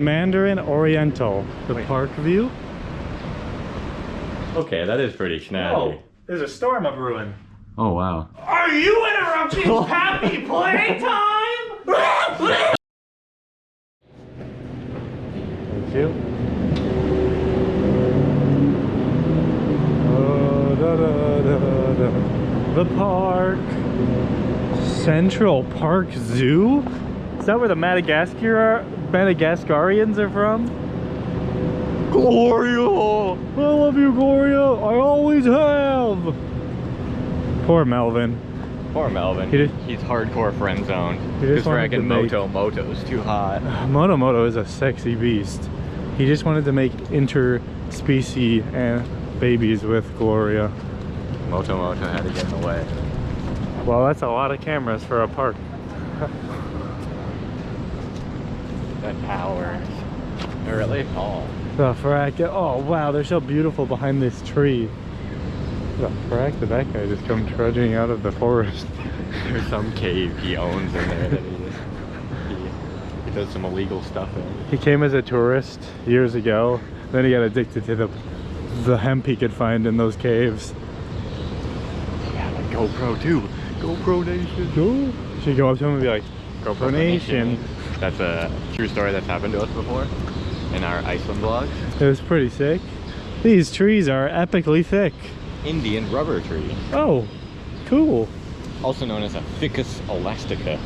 Mandarin Oriental, the park view. Okay, that is pretty snazzy. Oh, there's a storm of ruin. Oh wow. Are you interrupting happy playtime? Thank you. Oh, da, da, da, da. The park. Central Park Zoo? Is that where the Madagascarians are from? Gloria! I love you, Gloria! I always have! Poor Melvin. Poor Melvin. He's hardcore friend zoned. Just Because frickin' Moto's too hot. Moto is a sexy beast. He just wanted to make interspecies babies with Gloria. Moto had to get in the way. Well, that's a lot of cameras for a park. The towers. They're really tall. The frack. Oh wow, they're so beautiful behind this tree. The frack did that guy just come trudging out of the forest? There's some cave he owns in there that he does some illegal stuff in. He came as a tourist years ago. Then he got addicted to the hemp he could find in those caves. Yeah, like GoPro too. GoPro Nation. Cool. Should go up to him and be like, GoPro Nation. That's a true story that's happened to us before in our Iceland vlogs. It was pretty sick. These trees are epically thick. Indian rubber tree. Oh, cool. Also known as a Ficus elastica.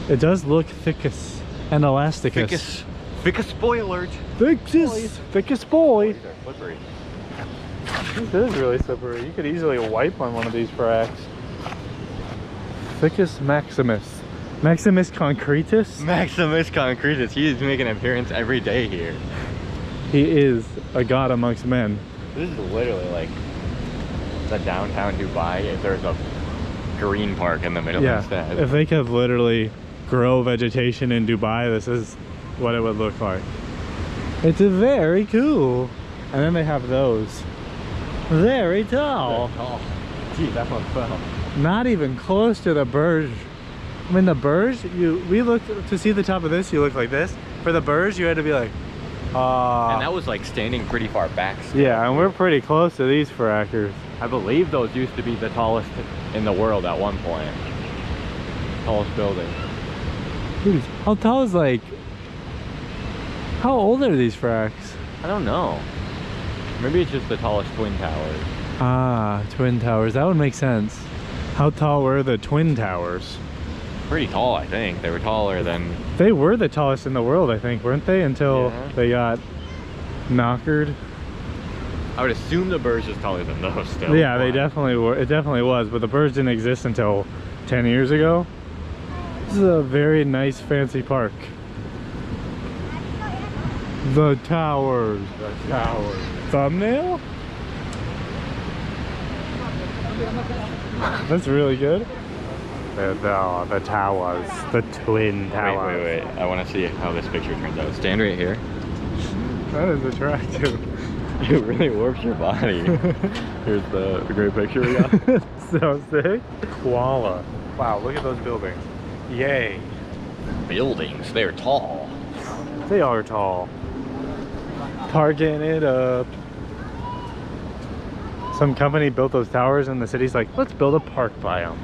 It does look thickest and elasticus. Ficus boy alert. Thickest boy. These are slippery. This is really slippery. You could easily wipe on one of these fracks. Ficus maximus. Maximus concretus? Maximus concretus. He is making an appearance every day here. He is a god amongst men. This is literally like the downtown Dubai if there's a green park in the middle instead. If they could literally grow vegetation in Dubai, this is what it would look like. It's very cool. And then they have those. Very tall. Very tall. Gee, that one fell. Not even close to the Burj. I mean, the Burj, we looked to see the top of this, you look like this. For the Burj, you had to be like, and that was like standing pretty far back still. Yeah, and we're pretty close to these frackers. I believe those used to be the tallest in the world at one point. Tallest building. Dude, how tall is like, how old are these fracks? I don't know. Maybe it's just the tallest twin towers. Ah, twin towers, that would make sense. How tall were the twin towers? Pretty tall, I think. They were taller than... They were the tallest in the world, I think, weren't they? Until they got knockered. I would assume the Burj is taller than those still. Yeah, they definitely were. It definitely was, but the Burj didn't exist until 10 years ago. This is a very nice, fancy park. The towers. The towers. Thumbnail? That's really good. The towers. The twin towers. Wait. I want to see how this picture turns out. Stand right here. That is attractive. It really warps your body. Here's the great picture we got. So sick. Koala. Wow, look at those buildings. Yay. Buildings, they're tall. They are tall. Parking it up. Some company built those towers and the city's like, let's build a park by them.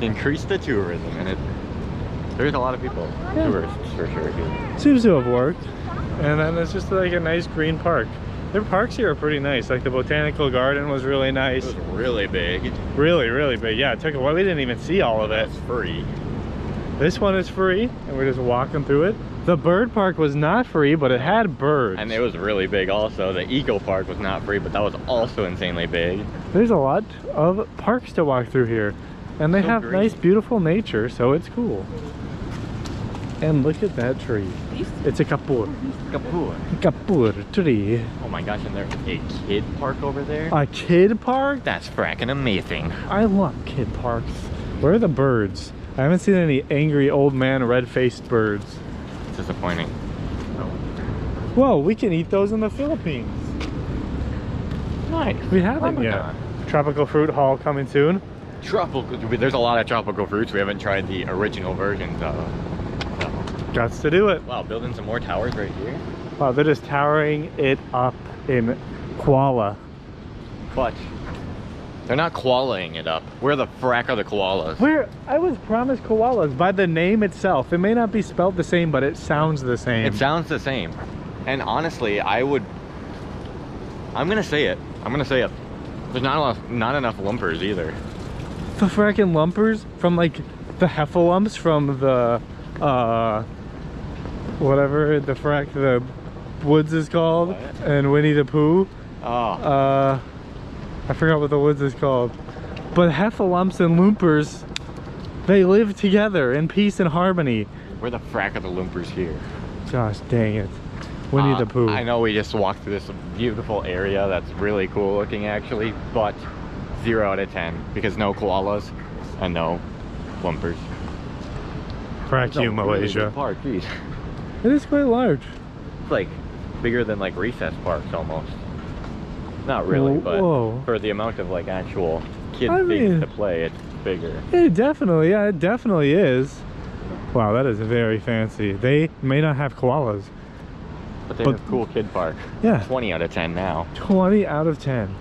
Increase the tourism, and there's a lot of people, tourists for sure here. Seems to have worked. And then it's just like a nice green park. Their parks here are pretty nice. Like the botanical garden was really nice. It was really big. Really big. Yeah, it took a while. We didn't even see all of it. It's free. This one is free, and we're just walking through it. The bird park was not free, but it had birds. And it was really big also. The eco park was not free, but that was also insanely big. There's a lot of parks to walk through here. And they have nice, beautiful nature, so it's cool. And look at that tree. It's a kapur. Kapur tree. Oh my gosh, and there's a kid park over there. A kid park? That's fracking amazing. I love kid parks. Where are the birds? I haven't seen any angry old man red-faced birds. It's disappointing. Whoa, we can eat those in the Philippines. Nice. We haven't yet. Tropical fruit haul coming soon. Tropical, there's a lot of tropical fruits we haven't tried the original versions of. So. Gots to do it. Wow, building some more towers right here. Wow, they're just towering it up in Kuala. But they're not koalaing it up. Where the frack are the koalas? Where I was promised koalas by the name itself. It may not be spelled the same, but it sounds the same. It sounds the same. And honestly, I'm gonna say it. There's not enough lumpers either. The fracking lumpers from like the heffalumps from the whatever the woods is called. What? And Winnie the Pooh. Oh. I forgot what the woods is called. But heffalumps and loopers, they live together in peace and harmony. Where the frack are the lumpers here? Gosh dang it. Winnie the Pooh. I know we just walked through this beautiful area that's really cool looking actually, but 0 out of 10 because no koalas and no lumpers. Frack you, Malaysia. Really park, geez. It is quite large. It's like bigger than like recess parks almost. Not really, but whoa. For the amount of like actual kid I things mean, to play, it's bigger. It definitely is. Wow, that is very fancy. They may not have koalas. But they have a cool kid park. Yeah. 20 out of 10 now. 20 out of 10.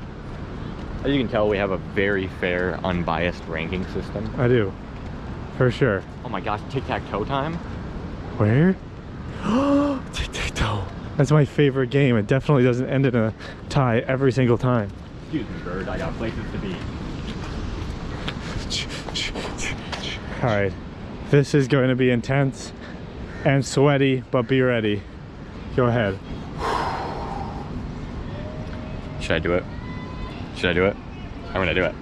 As you can tell, we have a very fair, unbiased ranking system. I do. For sure. Oh my gosh, tic-tac-toe time? Where? Tic-tac-toe. That's my favorite game. It definitely doesn't end in a tie every single time. Excuse me, bird. I got places to be. Alright. This is going to be intense and sweaty, but be ready. Go ahead. Should I do it? Should I do it? I'm gonna do it.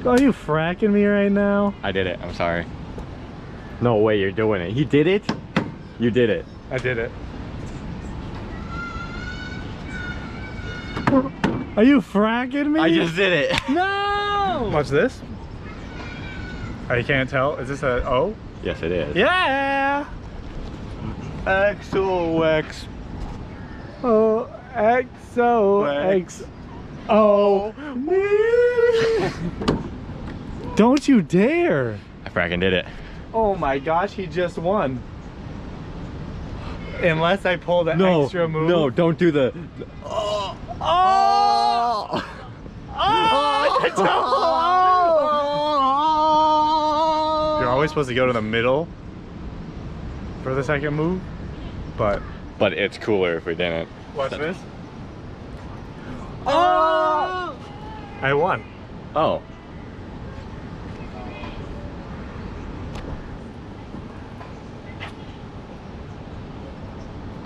Are you fracking me right now? I did it. I'm sorry. No way you're doing it. He did it? You did it. I did it. Are you fracking me? I just did it. No! Watch this. Oh, you can't tell? Is this a O? Yes, it is. Yeah! XOX. Oh, XOXO. Don't you dare! I fracking did it. Oh my gosh, he just won. Unless I pull the extra move. No, don't do the... Oh! You're always supposed to go to the middle for the second move, but it's cooler if we didn't. watch this. Oh! I won. Oh.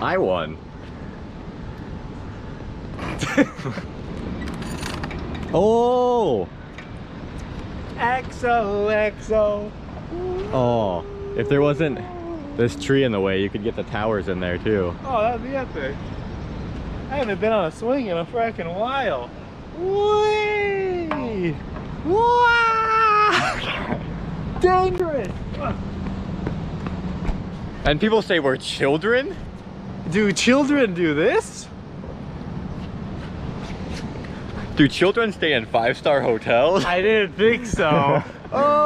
I won. Oh! XOXO. Oh, if there wasn't this tree in the way, you could get the towers in there too. Oh, that'd be epic. I haven't been on a swing in a frackin' while. Whee! Wow! Dangerous! And people say we're children? Do children do this? Do children stay in 5-star hotels? I didn't think so. Oh!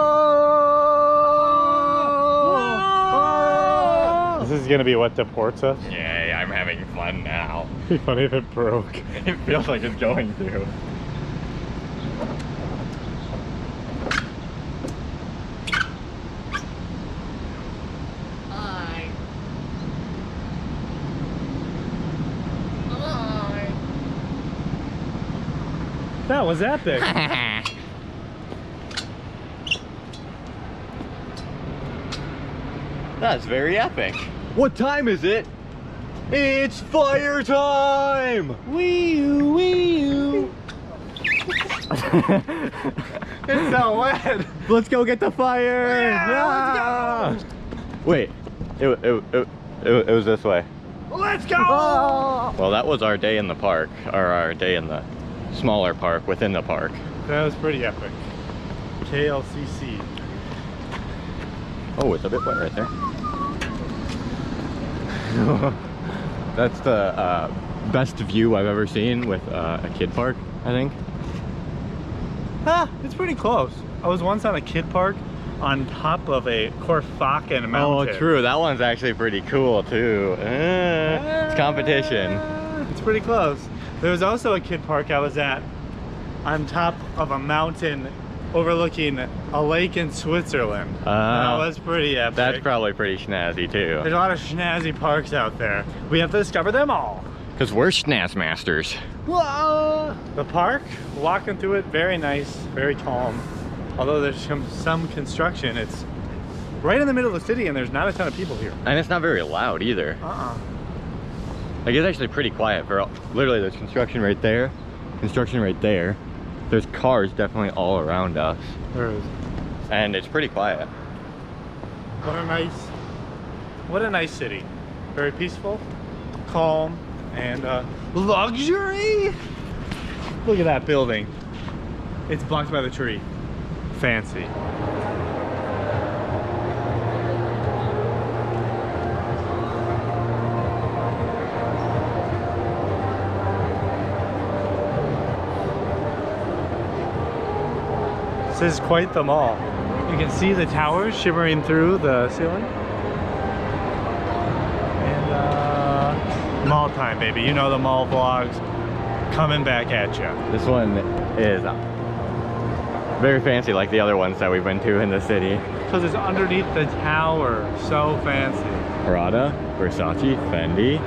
This is gonna be what deports us. Yay, I'm having fun now. It'd be funny if it broke. It feels like it's going to. That was epic. That's very epic. What time is it? It's fire time! Wee-oo, wee-oo. It's so wet. Let's go get the fire! Yeah, let's go. Wait, it was this way. Let's go! Oh. Well, that was our day in the park, or our day in the smaller park within the park. That was pretty epic. KLCC. Oh, it's a bit wet right there. That's the best view I've ever seen with a kid park, I think. Ah, it's pretty close. I was once on a kid park on top of a Corfacan mountain. Oh, true. That one's actually pretty cool too. It's competition. It's pretty close. There was also a kid park I was at on top of a mountain overlooking a lake in Switzerland. That was pretty epic. That's probably pretty snazzy too. There's a lot of snazzy parks out there. We have to discover them all. Because we're snaz masters. Whoa! The park, walking through it, very nice, very calm. Although there's some construction, it's right in the middle of the city and there's not a ton of people here. And it's not very loud either. Like, it's actually pretty quiet for literally there's construction right there, construction right there. There's cars definitely all around us. There is. And it's pretty quiet. What a nice city. Very peaceful, calm, and luxury. Look at that building. It's blocked by the tree. Fancy. This is quite the mall. You can see the towers shimmering through the ceiling. And mall time, baby. You know the mall vlogs coming back at you. This one is very fancy like the other ones that we've been to in the city. Because it's underneath the tower. So fancy. Prada, Versace, Fendi,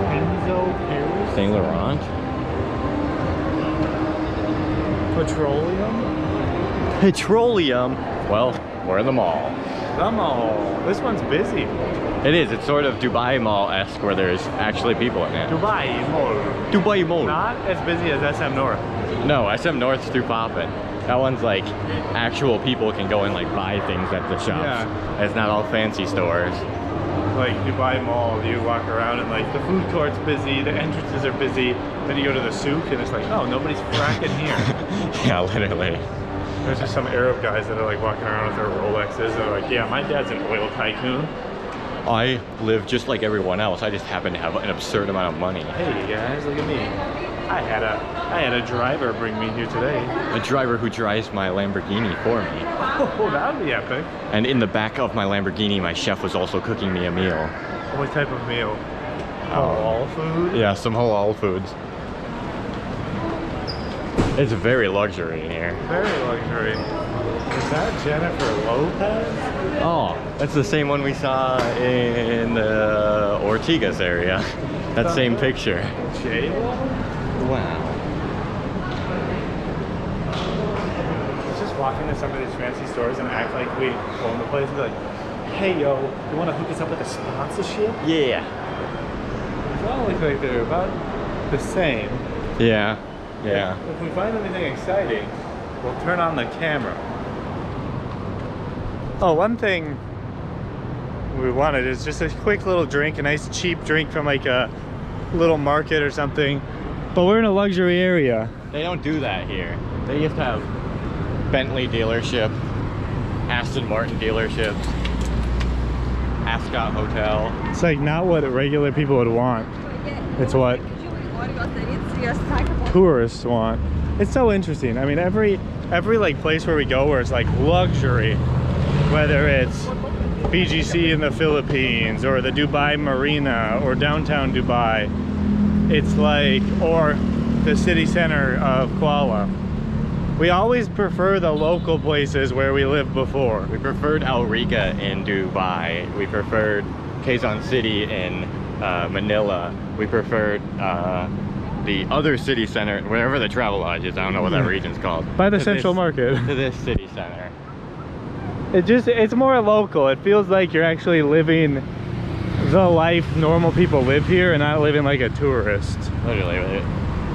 Enzo, Paris, Saint Laurent. Petroleum. Well, we're in the mall. The mall. This one's busy. It is. It's sort of Dubai Mall-esque where there's actually people in it. Dubai Mall. Dubai Mall. Not as busy as SM North. No, SM North's too poppin'. That one's like actual people can go and like buy things at the shops. Yeah. It's not all fancy stores. Like Dubai Mall, you walk around and like the food court's busy, the entrances are busy, then you go to the souk and it's like, oh, nobody's fracking here. Yeah, literally. There's just some Arab guys that are like walking around with their Rolexes and they're like, yeah, my dad's an oil tycoon. I live just like everyone else. I just happen to have an absurd amount of money. Hey guys, look at me. I had a driver bring me here today. A driver who drives my Lamborghini for me. Oh, that would be epic. And in the back of my Lamborghini, my chef was also cooking me a meal. What type of meal? Halal food? Yeah, some halal foods. It's very luxury in here. Very luxury. Is that Jennifer Lopez? Oh, that's the same one we saw in the Ortigas area. That same picture. Wow. Let's just walk into some of these fancy stores and act like we own the place and be like, hey yo, you want to hook us up with a sponsorship? Yeah. They all look like they're about the same. Yeah. Yeah. If we find anything exciting, we'll turn on the camera. Oh, one thing we wanted is just a quick little drink, a nice cheap drink from like a little market or something. But we're in a luxury area. They don't do that here. They just have Bentley dealership, Aston Martin dealerships, Ascot Hotel. It's like not what regular people would want. It's what tourists want. It's so interesting. I mean, every like place where we go where it's like luxury, whether it's BGC in the Philippines or the Dubai Marina or downtown Dubai, it's like, or the city center of Kuala. We always prefer the local places where we lived before. We preferred Al Riga in Dubai. We preferred Quezon City in Manila. We preferred the other city center, wherever the Travel Lodge is. I don't know what that region's called. By the Central Market. To this city center. It's more local. It feels like you're actually living the life normal people live here and not living like a tourist. Literally,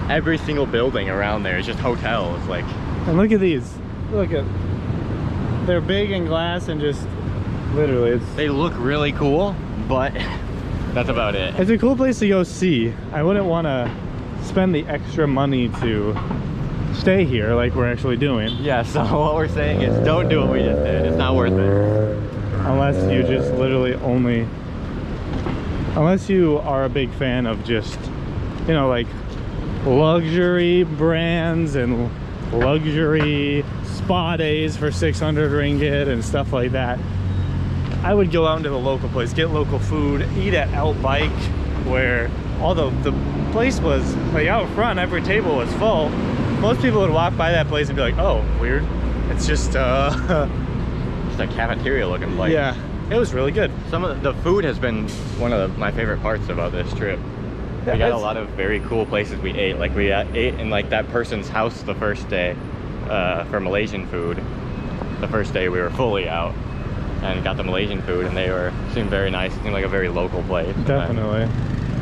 every single building around there is just hotels. Like, and look at these. Look at, they're big and glass and just literally they look really cool, but that's about it. It's a cool place to go see. I wouldn't want to spend the extra money to stay here like we're actually doing. Yeah, so what we're saying is don't do what we just did. It's not worth it. Unless you just literally only, unless you are a big fan of just, you know, like luxury brands and luxury spa days for 600 ringgit and stuff like that. I would go out into the local place, get local food, eat at Out Bike, where although the place was like out front, every table was full. Most people would walk by that place and be like, oh, weird. It's just Just a cafeteria looking place. yeah, it was really good. Some of the food has been one of my favorite parts about this trip. Yeah, we got a lot of very cool places we ate. Like we ate in like that person's house the first day for Malaysian food. The first day we were fully out and got the Malaysian food, and they seemed very nice. It seemed like a very local place. Definitely.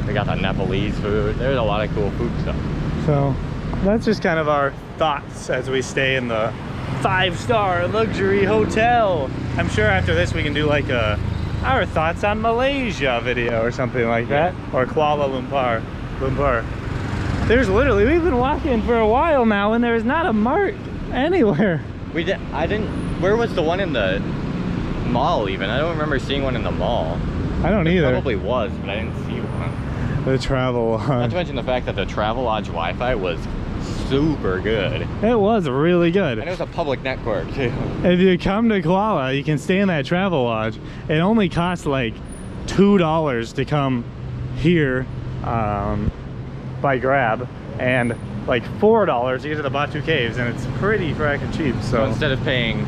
We got the Nepalese food. There's a lot of cool food stuff. So that's just kind of our thoughts as we stay in the 5-star luxury hotel. I'm sure after this we can do like our thoughts on Malaysia video or something like that, or Kuala Lumpur. There's literally, we've been walking for a while now and there's not a mart anywhere. Where was the one in the mall even? I don't remember seeing one in the mall. I don't either. Probably was, but I didn't see one. The travel Not to mention the fact that the Travelodge Wi-Fi was super good. It was really good. And it was a public network too. If you come to Kuala, you can stay in that Travelodge. It only costs like $2 to come here by Grab, and like $4 to get to the Batu Caves, and it's pretty fracking cheap. So instead of paying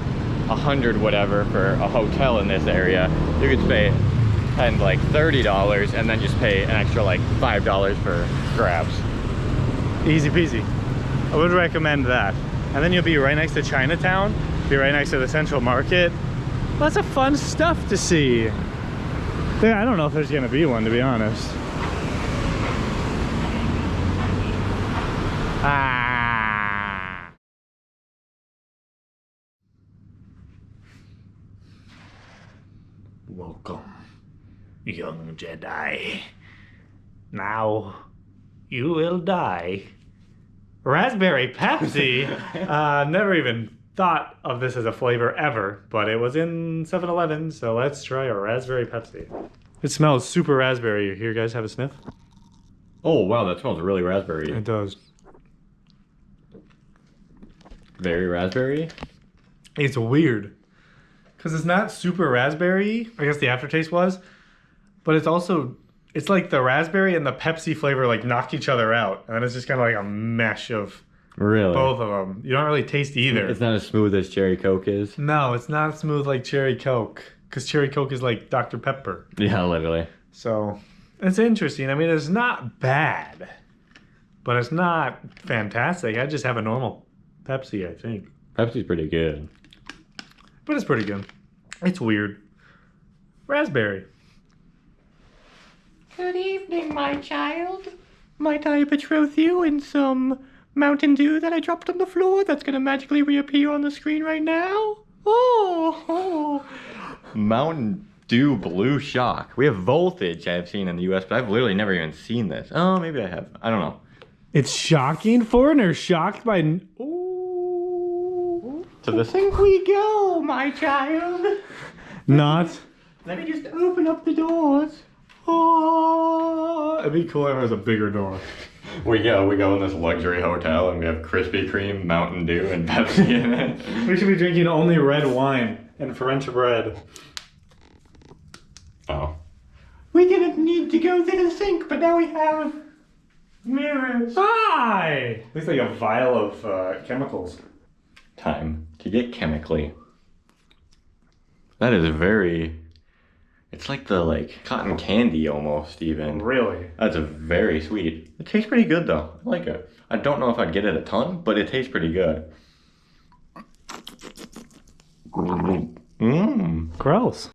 100 whatever for a hotel in this area, you could spend like $30 and then just pay an extra like $5 for grabs. Easy peasy. I would recommend that. And then you'll be right next to Chinatown, be right next to the Central Market. Lots of fun stuff to see. Yeah, I don't know if there's gonna be one, to be honest. Ah. Welcome, young Jedi. Now you will die. Raspberry Pepsi? Never even thought of this as a flavor ever, but it was in 7-Eleven, so let's try a raspberry Pepsi. It smells super raspberry. Here, guys, have a sniff. Oh wow, that smells really raspberry. It does. Very raspberry? It's weird, because it's not super raspberry. I guess the aftertaste was, but it's also, it's like the raspberry and the Pepsi flavor like knock each other out, and it's just kind of like a mesh of both of them. You don't really taste either. It's not as smooth as Cherry Coke is. No, it's not smooth like Cherry Coke, because Cherry Coke is like Dr. Pepper. Yeah, literally. So it's interesting. I mean, it's not bad, but it's not fantastic. I just have a normal Pepsi, I think. Pepsi's pretty good. But it's pretty good. It's weird. Raspberry. Good evening, my child. Might I betroth you in some Mountain Dew that I dropped on the floor that's gonna magically reappear on the screen right now? Oh. Mountain Dew Blue Shock. We have Voltage I've seen in the US, but I've literally never even seen this. Oh, maybe I have. I don't know. It's shocking. Foreigners shocked by... To the sink we go, my child. Not. Let me just open up the doors. Oh, it'd be cool if it was a bigger door. We go in this luxury hotel and we have Krispy Kreme, Mountain Dew, and Pepsi in it. We should be drinking only red wine and French bread. Oh. We didn't need to go to the sink, but now we have mirrors. Hi! Looks like a vial of chemicals. Time to get chemically. That is very... It's like the cotton candy almost even. Really? That's a very sweet. It tastes pretty good though. I like it. I don't know if I'd get it a ton, but it tastes pretty good. Gross.